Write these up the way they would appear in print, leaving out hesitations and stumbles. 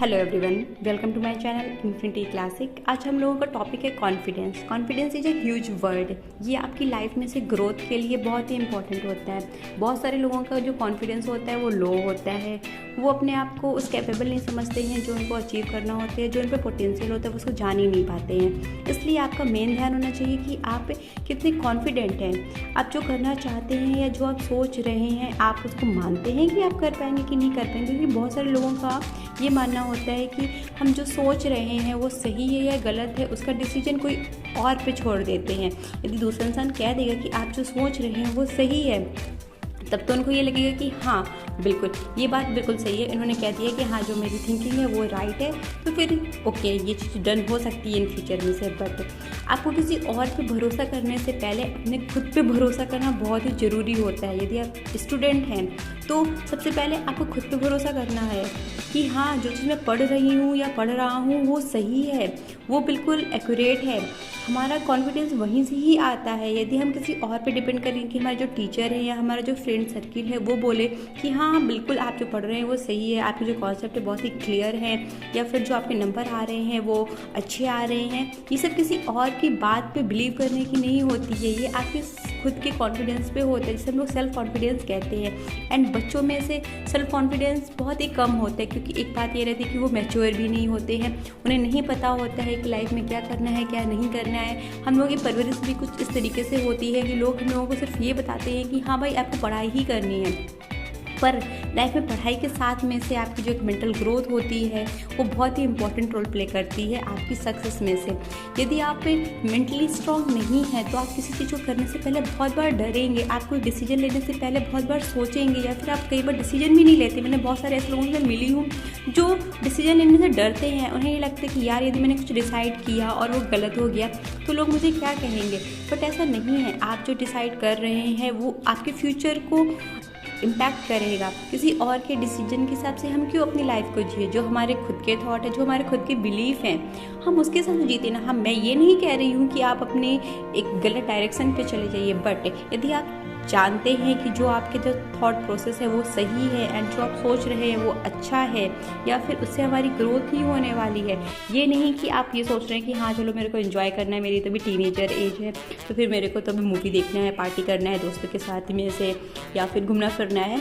Hello everyone, welcome to my channel infinity classic. आज हम लोगों का टॉपिक है confidence. Confidence is a huge word. ये आपकी लाइफ में से ग्रोथ के लिए बहुत ही इंपॉर्टेंट होता है। बहुत सारे लोगों का जो कॉन्फिडेंस होता है वो लो होता है। वो अपने आप को उस कैपेबल नहीं समझते हैं जो उनको अचीव करना होता है, जो उन पर पोटेंशियल होता है वो उसको जान ही नहीं पाते हैं। इसलिए आपका मेन ध्यान होना चाहिए कि आप कितने कॉन्फिडेंट हैं। आप जो करना चाहते हैं या जो आप सोच रहे हैं, आप उसको मानते हैं कि आप कर पाएंगे कि नहीं कर पाएंगे। क्योंकि बहुत सारे लोगों का ये मानना होता है कि हम जो सोच रहे हैं वो सही है या गलत है, उसका डिसीजन कोई और पे छोड़ देते हैं। यदि दूसरा इंसान कह देगा कि आप जो सोच रहे हैं वो सही है, तब तो उनको ये लगेगा कि हाँ बिल्कुल ये बात बिल्कुल सही है, इन्होंने कह दिया कि हाँ जो मेरी थिंकिंग है वो राइट है, तो फिर ओके ये चीज़ डन हो सकती है इन फ्यूचर में से। बट आपको किसी और पे भरोसा करने से पहले अपने खुद पे भरोसा करना बहुत ही ज़रूरी होता है। यदि आप स्टूडेंट हैं तो सबसे पहले आपको खुद पे भरोसा करना है कि हाँ जो चीज़ मैं पढ़ रही हूँ या पढ़ रहा हूँ वो सही है, वो बिल्कुल एक्यूरेट है। हमारा कॉन्फिडेंस वहीं से ही आता है। यदि हम किसी और पे डिपेंड करें कि हमारे जो टीचर है या हमारा जो फ्रेंड सर्किल है वो बोले कि हाँ बिल्कुल आप जो पढ़ रहे हैं वो सही है, आपके जो कॉन्सेप्ट है बहुत ही क्लियर है, या फिर जो आपके नंबर आ रहे हैं वो अच्छे आ रहे हैं, ये सब किसी और की बात पे बिलीव करने की नहीं होती है। ये आपके खुद के कॉन्फिडेंस पे होता है, जिसे हम लोग सेल्फ कॉन्फिडेंस कहते हैं। एंड बच्चों में से सेल्फ कॉन्फिडेंस बहुत ही कम होता है, क्योंकि एक बात ये रहती है कि वो मैच्योर भी नहीं होते हैं। उन्हें नहीं पता होता है कि लाइफ में क्या करना है क्या नहीं करना है। हम लोगों की परवरिश भी कुछ इस तरीके से होती है कि लोग हम लोगों को सिर्फ ये बताते हैं कि हाँ भाई आपको पढ़ाई ही करनी है, पर लाइफ में पढ़ाई के साथ में से आपकी जो एक मेंटल ग्रोथ होती है वो बहुत ही इंपॉर्टेंट रोल प्ले करती है आपकी सक्सेस में से। यदि आप मेंटली स्ट्रांग नहीं है तो आप किसी चीज़ को करने से पहले बहुत बार डरेंगे, आप कोई डिसीजन लेने से पहले बहुत बार सोचेंगे, या फिर आप कई बार डिसीजन भी नहीं लेते। मैंने बहुत सारे ऐसे लोगों से मिली हूँ जो डिसीजन लेने से डरते हैं। उन्हें ये लगता है कि यार यदि मैंने कुछ डिसाइड किया और वो गलत हो गया तो लोग मुझे क्या कहेंगे। बट ऐसा नहीं है। आप जो डिसाइड कर रहे हैं वो आपके फ्यूचर को इम्पैक्ट करेगा। किसी और के डिसीजन के हिसाब से हम क्यों अपनी लाइफ को जिए। जो हमारे खुद के थॉट है, जो हमारे खुद के बिलीफ हैं, हम उसके साथ जीते ना। मैं ये नहीं कह रही हूँ कि आप अपने एक गलत डायरेक्शन पे चले जाइए, बट यदि आप जानते हैं कि जो आपके जो थॉट प्रोसेस है वो सही है एंड जो आप सोच रहे हैं वो अच्छा है, या फिर उससे हमारी ग्रोथ ही होने वाली है। ये नहीं कि आप ये सोच रहे हैं कि हाँ चलो मेरे को एंजॉय करना है, मेरी तो भी टीनेजर एज है तो फिर मेरे को तो भी मूवी देखना है, पार्टी करना है दोस्तों के साथ में से, या फिर घूमना फिरना है।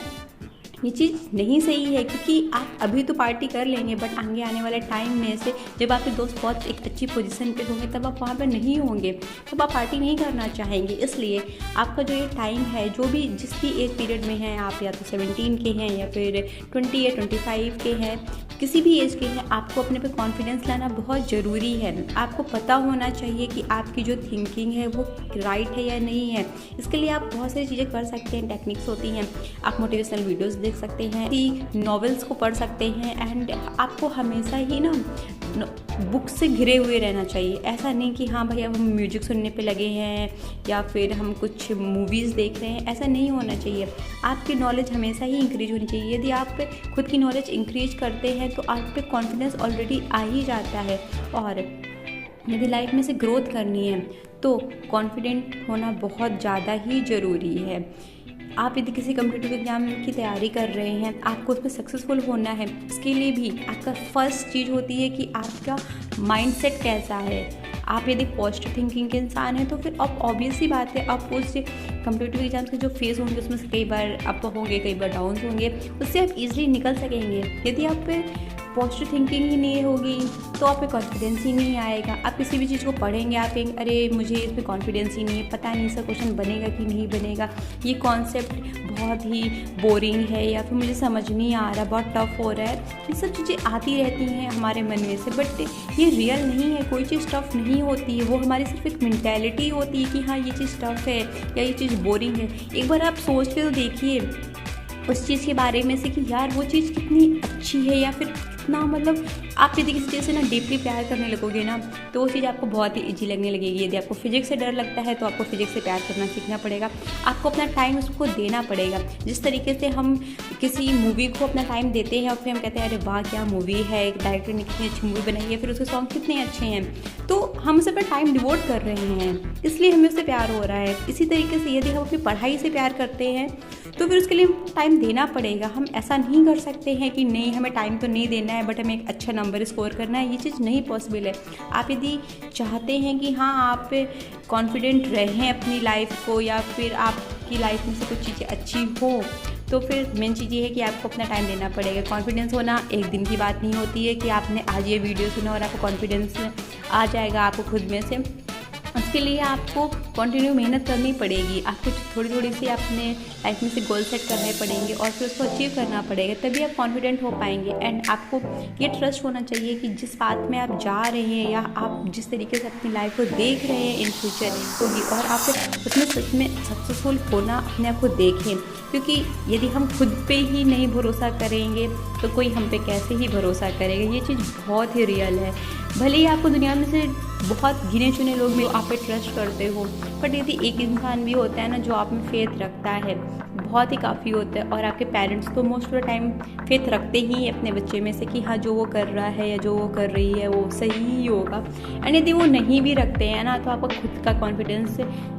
ये चीज़ नहीं सही है, क्योंकि आप अभी तो पार्टी कर लेंगे बट आगे आने वाले टाइम में से जब आपके दोस्त बहुत एक अच्छी पोजीशन पे होंगे तब आप वहाँ पे नहीं होंगे, तब आप पार्टी नहीं करना चाहेंगे। इसलिए आपका जो ये टाइम है, जो भी जिस भी एज पीरियड में हैं आप, या तो 17 के हैं या फिर 20 या 25 के हैं, किसी भी एज के हैं, आपको अपने पे कॉन्फिडेंस लाना बहुत ज़रूरी है। आपको पता होना चाहिए कि आपकी जो थिंकिंग है वो राइट है या नहीं है। इसके लिए आप बहुत सारी चीज़ें कर सकते हैं, टेक्निक्स होती हैं। आप मोटिवेशनल वीडियोस देख सकते हैं, नॉवेल्स को पढ़ सकते हैं, एंड आपको हमेशा ही ना बुक से घिरे हुए रहना चाहिए। ऐसा नहीं कि हाँ भाई अब हम म्यूजिक सुनने पे लगे हैं या फिर हम कुछ मूवीज़ देख रहे हैं, ऐसा नहीं होना चाहिए। आपकी नॉलेज हमेशा ही इंक्रीज होनी चाहिए। यदि आप खुद की नॉलेज इंक्रीज करते हैं तो आप पे कॉन्फिडेंस ऑलरेडी आ ही जाता है। और यदि लाइफ में से ग्रोथ करनी है तो कॉन्फिडेंट होना बहुत ज़्यादा ही ज़रूरी है। आप यदि किसी कम्पिटिटिव एग्जाम की तैयारी कर रहे हैं, आपको उसमें सक्सेसफुल होना है, इसके लिए भी आपका फर्स्ट चीज़ होती है कि आपका माइंडसेट कैसा है। आप यदि पॉजिटिव थिंकिंग के इंसान हैं तो फिर अब ऑब्वियस सी बात है आप उस कम्पिटिटिव एग्जाम्स के जो फेस होंगे उसमें से कई बार अप होंगे, कई बार डाउन होंगे, उससे आप इजीली निकल सकेंगे। यदि आप पे पॉजिटिव थिंकिंग ही नहीं होगी तो आप पे कॉन्फिडेंस ही नहीं आएगा। आप किसी भी चीज़ को पढ़ेंगे, आप कहेंगे अरे मुझे इसमें कॉन्फिडेंस ही नहीं है, पता नहीं इसका क्वेश्चन बनेगा कि नहीं बनेगा, ये कॉन्सेप्ट बहुत ही बोरिंग है, या फिर मुझे समझ नहीं आ रहा, बहुत टफ हो रहा है। ये सब चीज़ें आती रहती हैं हमारे मन में से, बट ये रियल नहीं है। कोई चीज़ टफ नहीं होती है, वो हमारी सिर्फ एक मेंटालिटी होती है कि हाँ ये चीज़ टफ है या ये चीज़ बोरिंग है। एक बार आप सोच के तो देखिए उस चीज़ के बारे में से कि यार वो चीज़ कितनी अच्छी है, या फिर कितना मतलब आप यदि किसी चीज़ से ना डीपली प्यार करने लगोगे ना तो वो चीज़ आपको बहुत ही ईजी लगने लगेगी। यदि आपको फिजिक्स से डर लगता है तो आपको फिजिक्स से प्यार करना सीखना पड़ेगा। आपको अपना टाइम उसको देना पड़ेगा। जिस तरीके से हम किसी मूवी को अपना टाइम देते हैं और फिर हम कहते हैं अरे वाह क्या मूवी है, एक डायरेक्टर ने कितनी अच्छी मूवी बनाई है, फिर उसके सॉन्ग कितने अच्छे हैं, तो हम उसे अपना टाइम डिवोट कर रहे हैं, इसलिए हमें उससे प्यार हो रहा है। इसी तरीके से यदि हम अपनी पढ़ाई से प्यार करते हैं तो फिर उसके लिए टाइम देना पड़ेगा। हम ऐसा नहीं कर सकते हैं कि नहीं हमें टाइम तो नहीं देना है बट हमें एक अच्छा नंबर स्कोर करना है, ये चीज़ नहीं पॉसिबल है। आप यदि चाहते हैं कि हाँ आप कॉन्फिडेंट रहें अपनी लाइफ को या फिर आपकी लाइफ में से कुछ चीज़ें अच्छी हो, तो फिर मेन चीज़ ये है कि आपको अपना टाइम देना पड़ेगा। कॉन्फिडेंस होना एक दिन की बात नहीं होती है कि आपने आज ये वीडियो सुना और आपको कॉन्फिडेंस आ जाएगा आपको खुद में से। उसके लिए आपको कंटिन्यू मेहनत करनी पड़ेगी, आपको थोड़ी सी अपने लाइफ में से गोल सेट करने पड़ेंगे और फिर उसको अचीव करना पड़ेगा, तभी आप कॉन्फिडेंट हो पाएंगे। एंड आपको ये ट्रस्ट होना चाहिए कि जिस बात में आप जा रहे हैं या आप जिस तरीके से अपनी लाइफ को देख रहे हैं इन फ्यूचर होगी, और आप उसमें सच में सक्सेसफुल होना अपने आप को देखें। क्योंकि यदि हम खुद पे ही नहीं भरोसा करेंगे तो कोई हम पे कैसे ही भरोसा करेगा, ये चीज़ बहुत ही रियल है। भले ही आपको दुनिया में से बहुत गिने चुने लोग भी आप पे ट्रस्ट करते हो, बट यदि एक इंसान भी होता है ना जो आप में फेथ रखता है, बहुत ही काफ़ी होता है। और आपके पेरेंट्स तो most of the time faith रखते ही हैं अपने बच्चे में से कि हाँ जो वो कर रहा है या जो वो कर रही है वो सही ही होगा। एंड यदि वो नहीं भी रखते हैं ना, तो आपका खुद का कॉन्फिडेंस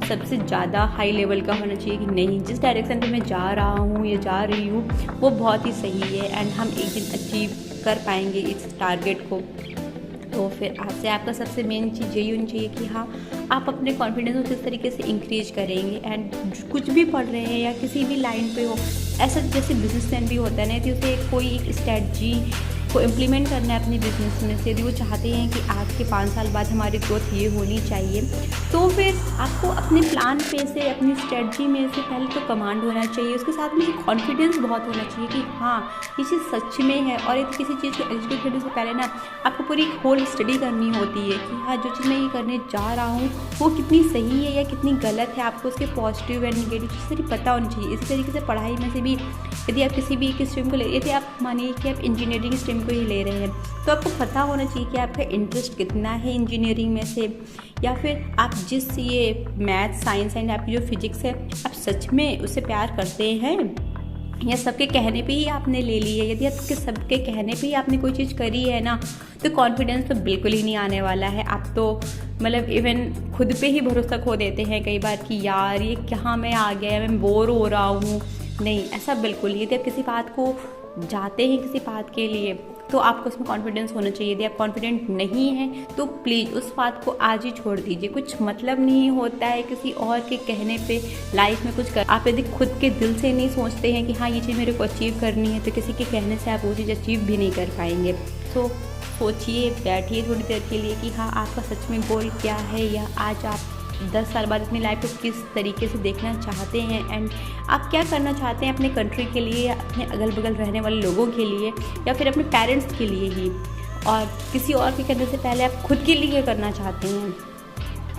सबसे ज़्यादा हाई लेवल का होना चाहिए कि नहीं, जिस डायरेक्शन में मैं जा रहा हूँ या जा रही हूँ वो बहुत ही सही है एंड हम एक दिन अचीव कर पाएंगे इस टारगेट को। तो फिर आपसे आपका सबसे मेन चीज़ यही होनी चाहिए कि हाँ आप अपने कॉन्फिडेंस को किस तरीके से इंक्रीज करेंगे। एंड कुछ भी पढ़ रहे हैं या किसी भी लाइन पे हो, ऐसा जैसे बिजनेसमैन भी होता है ना, तो उसे कोई एक स्ट्रेटजी को इम्प्लीमेंट करना है अपने बिजनेस में से। यदि वो चाहते हैं कि आज के 5 साल बाद हमारी ग्रोथ ये होनी चाहिए, तो फिर आपको अपने प्लान पे से अपनी स्ट्रेटजी में से पहले तो कमांड होना चाहिए, उसके साथ में कॉन्फिडेंस बहुत होना चाहिए कि हाँ ये चीज़ सच में है। और यदि किसी चीज़ को एग्जीक्यूट करने से पहले ना आपको पूरी होल स्टडी करनी होती है कि हाँ जो चीज़ मैं ये करने जा रहा हूँ वो कितनी सही है या कितनी गलत है। आपको उसके पॉजिटिव एंड निगेटिव चीज़ सारी पता होनी चाहिए। इसी तरीके से पढ़ाई में से भी यदि आप किसी भी एक स्ट्रीम को ले, यदि आप मानिए कि आप इंजीनियरिंग स्ट्रीम को ही ले रहे हैं, तो आपको पता होना चाहिए कि आपका इंटरेस्ट कितना है इंजीनियरिंग में से, या फिर आप जिस ये मैथ साइंस एंड आपकी जो फिजिक्स है आप सच में उससे प्यार करते हैं या सबके कहने पे ही आपने ले ली है। यदि आपके सबके कहने पे ही आपने कोई चीज़ करी है ना, तो कॉन्फिडेंस तो बिल्कुल ही नहीं आने वाला है। आप तो मतलब इवन खुद पे ही भरोसा खो देते हैं कई बार कि यार ये कहाँ मैं आ गया, मैं बोर हो रहा हूँ। नहीं, ऐसा बिल्कुल नहीं। यदि आप किसी बात को जाते हैं किसी बात के लिए तो आपको उसमें कॉन्फिडेंस होना चाहिए। यदि आप कॉन्फिडेंट नहीं हैं तो प्लीज़ उस बात को आज ही छोड़ दीजिए। कुछ मतलब नहीं होता है किसी और के कहने पे लाइफ में कुछ कर। आप यदि खुद के दिल से नहीं सोचते हैं कि हाँ ये चीज़ मेरे को अचीव करनी है, तो किसी के कहने से आप वो चीज़ अचीव भी नहीं कर पाएंगे। तो सोचिए, बैठिए थोड़ी देर के लिए कि हाँ आपका सच में गोल क्या है, या आज आप 10 साल बाद अपनी लाइफ को किस तरीके से देखना चाहते हैं एंड आप क्या करना चाहते हैं अपने कंट्री के लिए, या अपने अगल बगल रहने वाले लोगों के लिए, या फिर अपने पेरेंट्स के लिए ही। और किसी और के करने से पहले आप खुद के लिए करना चाहते हैं।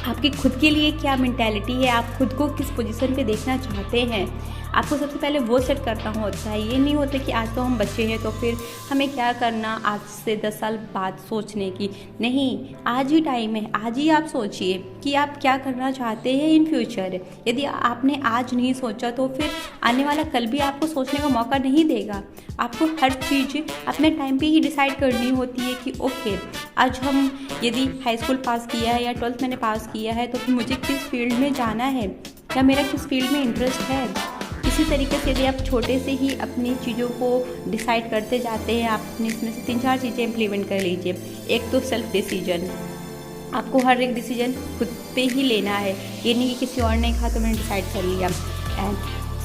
आपकी खुद के लिए क्या मेंटालिटी है, आप खुद को किस पोजीशन पे देखना चाहते हैं, आपको सबसे पहले वो सेट करना होता है। ये नहीं होता कि आज तो हम बच्चे हैं तो फिर हमें क्या करना आज से 10 साल बाद सोचने की। नहीं, आज ही टाइम है, आज ही आप सोचिए कि आप क्या करना चाहते हैं इन फ्यूचर। यदि आपने आज नहीं सोचा तो फिर आने वाला कल भी आपको सोचने का मौका नहीं देगा। आपको हर चीज़ अपने टाइम पे ही डिसाइड करनी होती है कि ओके आज हम यदि हाई स्कूल पास किया है या 12th मैंने पास किया है तो फिर मुझे किस फील्ड में जाना है या मेरा किस फील्ड में इंटरेस्ट है। इसी तरीके से यदि आप छोटे से ही अपनी चीज़ों को डिसाइड करते जाते हैं, आप अपने इसमें से 3-4 चीज़ें इम्प्लीमेंट कर लीजिए। एक तो सेल्फ डिसीजन, आपको हर एक डिसीजन खुद पे ही लेना है, ये नहीं कि किसी और ने कहा तो मैंने डिसाइड कर लिया। एंड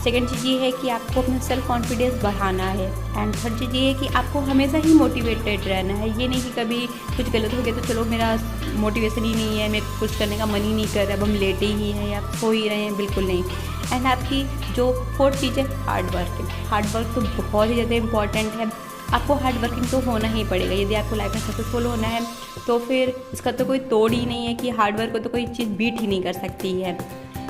सेकेंड चीज़ ये है कि आपको अपना सेल्फ कॉन्फिडेंस बढ़ाना है। एंड थर्ड चीज़ ये है कि आपको हमेशा ही मोटिवेटेड रहना है। ये नहीं कि कभी कुछ गलत हो गया तो चलो मेरा मोटिवेशन ही नहीं है, मेरे को कुछ करने का मन ही नहीं कर रहा, अब हम लेटे ही हैं या सो ही रहे हैं, बिल्कुल नहीं। एंड आपकी जो फोर्थ चीज़ है हार्ड वर्किंग। हार्ड वर्क तो बहुत ही ज़्यादा इंपॉर्टेंट है। आपको हार्ड वर्किंग तो होना ही पड़ेगा यदि आपको लाइफ में सक्सेसफुल होना है, तो फिर इसका तो कोई तोड़ ही नहीं है कि हार्ड वर्क को तो कोई चीज़ बीट ही नहीं कर सकती है,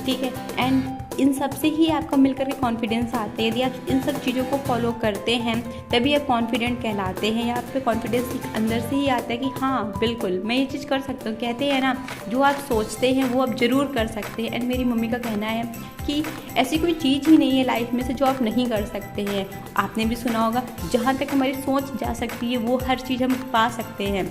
ठीक है। एंड इन सब से ही आपका मिलकर के कॉन्फिडेंस आते हैं। यदि आप इन सब चीज़ों को फॉलो करते हैं तभी आप कॉन्फिडेंट कहलाते हैं, या आपके कॉन्फिडेंस अंदर से ही आता है कि हाँ बिल्कुल मैं ये चीज़ कर सकता हूँ। कहते हैं ना, जो आप सोचते हैं वो आप ज़रूर कर सकते हैं। एंड मेरी मम्मी का कहना है कि ऐसी कोई चीज़ ही नहीं है लाइफ में से जो आप नहीं कर सकते हैं। आपने भी सुना होगा, जहाँ तक हमारी सोच जा सकती है वो हर चीज़ हम पा सकते हैं।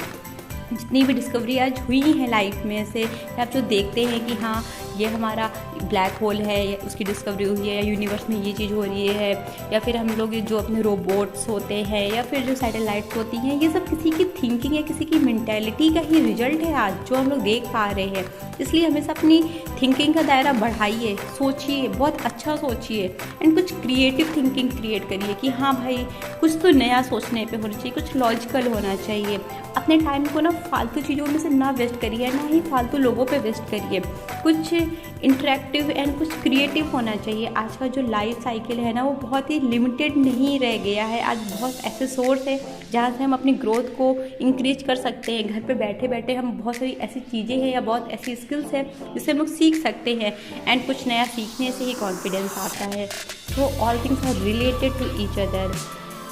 जितनी भी डिस्कवरी आज हुई हैं लाइफ में से, आप जो देखते हैं कि हाँ ये हमारा ब्लैक होल है, उसकी डिस्कवरी हुई है, या यूनिवर्स में ये चीज़ हो रही है, या फिर हम लोग जो अपने रोबोट्स होते हैं या फिर जो सैटेलाइट्स होती हैं, ये सब किसी की थिंकिंग या किसी की मेंटेलिटी का ही रिजल्ट है आज जो हम लोग देख पा रहे हैं। इसलिए हमेशा अपनी थिंकिंग का दायरा बढ़ाइए, सोचिए, बहुत अच्छा सोचिए एंड कुछ क्रिएटिव थिंकिंग क्रिएट करिए कि हाँ भाई कुछ तो नया सोचने पे होना चाहिए, कुछ लॉजिकल होना चाहिए। अपने टाइम को ना फालतू चीज़ों में से ना वेस्ट करिए, ना ही फालतू लोगों पे वेस्ट करिए। कुछ इंटरेक्टिव एंड कुछ क्रिएटिव होना चाहिए। आज का जो लाइफ साइकिल है ना वो बहुत ही लिमिटेड नहीं रह गया है। आज बहुत ऐसे सोर्स है जहाँ से हम अपनी ग्रोथ को इंक्रीज कर सकते हैं। घर पे बैठे बैठे हम बहुत सारी ऐसी चीज़ें हैं या बहुत ऐसी स्किल्स है जिससे हम लोग सीख सकते हैं एंड कुछ नया सीखने से ही कॉन्फिडेंस आता है। So all things are related to each other.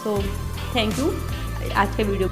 So thank you आज के वीडियो